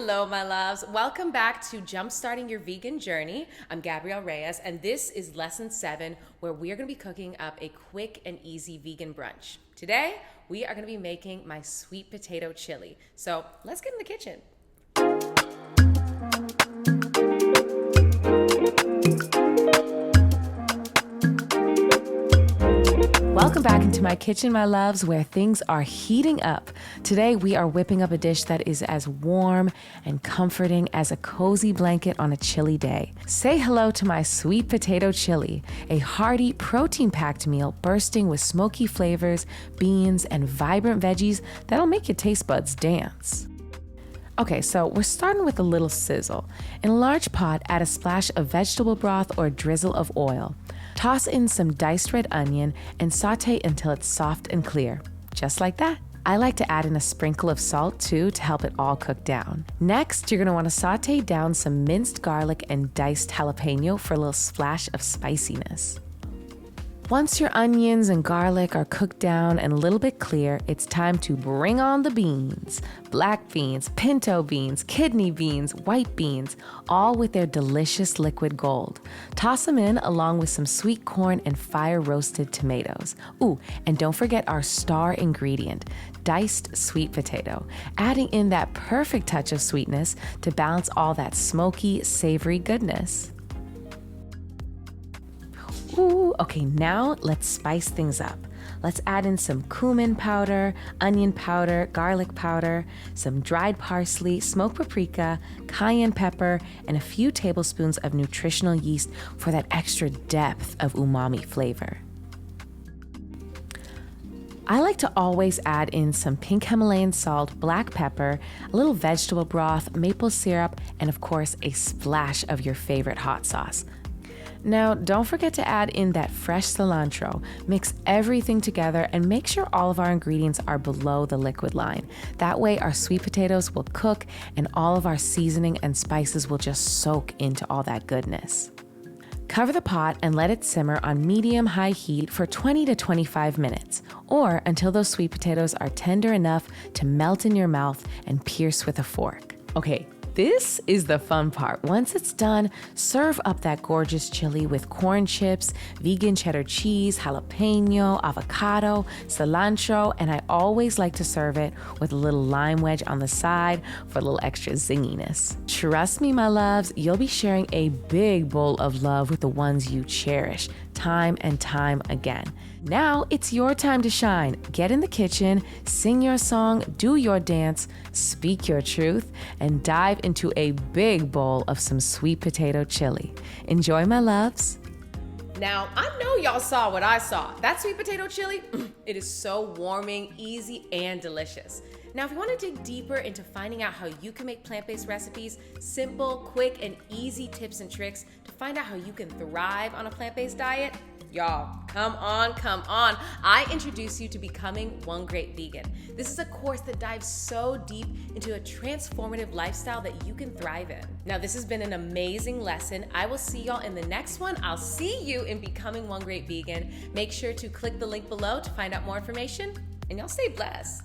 Hello, my loves. Welcome back to Jumpstarting Your Vegan Journey. I'm Gabrielle Reyes, and this is lesson 7, where we are going to be cooking up a quick and easy vegan brunch. Today, we are going to be making my sweet potato chili. So let's get in the kitchen. Welcome back into my kitchen, my loves, where things are heating up. Today, we are whipping up a dish that is as warm and comforting as a cozy blanket on a chilly day. Say hello to my sweet potato chili, a hearty, protein-packed meal bursting with smoky flavors, beans, and vibrant veggies that'll make your taste buds dance. Okay, so we're starting with a little sizzle. In a large pot, add a splash of vegetable broth or a drizzle of oil. Toss in some diced red onion and sauté until it's soft and clear. Just like that. I like to add in a sprinkle of salt too to help it all cook down. Next, you're gonna wanna sauté down some minced garlic and diced jalapeno for a little splash of spiciness. Once your onions and garlic are cooked down and a little bit clear, it's time to bring on the beans. Black beans, pinto beans, kidney beans, white beans, all with their delicious liquid gold. Toss them in along with some sweet corn and fire-roasted tomatoes. Ooh, and don't forget our star ingredient, diced sweet potato, adding in that perfect touch of sweetness to balance all that smoky, savory goodness. Ooh, okay, now let's spice things up. Let's add in some cumin powder, onion powder, garlic powder, some dried parsley, smoked paprika, cayenne pepper, and a few tablespoons of nutritional yeast for that extra depth of umami flavor. I like to always add in some pink Himalayan salt, black pepper, a little vegetable broth, maple syrup, and of course, a splash of your favorite hot sauce. Now, don't forget to add in that fresh cilantro. Mix everything together and make sure all of our ingredients are below the liquid line. That way, our sweet potatoes will cook and all of our seasoning and spices will just soak into all that goodness. Cover the pot and let it simmer on medium-high heat for 20 to 25 minutes, or until those sweet potatoes are tender enough to melt in your mouth and pierce with a fork. Okay. This is the fun part. Once it's done, serve up that gorgeous chili with corn chips, vegan cheddar cheese, jalapeno, avocado, cilantro, and I always like to serve it with a little lime wedge on the side for a little extra zinginess. Trust me, my loves, you'll be sharing a big bowl of love with the ones you cherish, time and time again. Now it's your time to shine. Get in the kitchen, sing your song, do your dance, speak your truth, and dive into a big bowl of some sweet potato chili. Enjoy, my loves. Now, I know y'all saw what I saw. That sweet potato chili, it is so warming, easy, and delicious. Now, if you want to dig deeper into finding out how you can make plant-based recipes, simple, quick, and easy tips and tricks to find out how you can thrive on a plant-based diet, y'all, come on. I introduce you to Becoming One Great Vegan. This is a course that dives so deep into a transformative lifestyle that you can thrive in. Now, this has been an amazing lesson. I will see y'all in the next one. I'll see you in Becoming One Great Vegan. Make sure to click the link below to find out more information, and y'all stay blessed.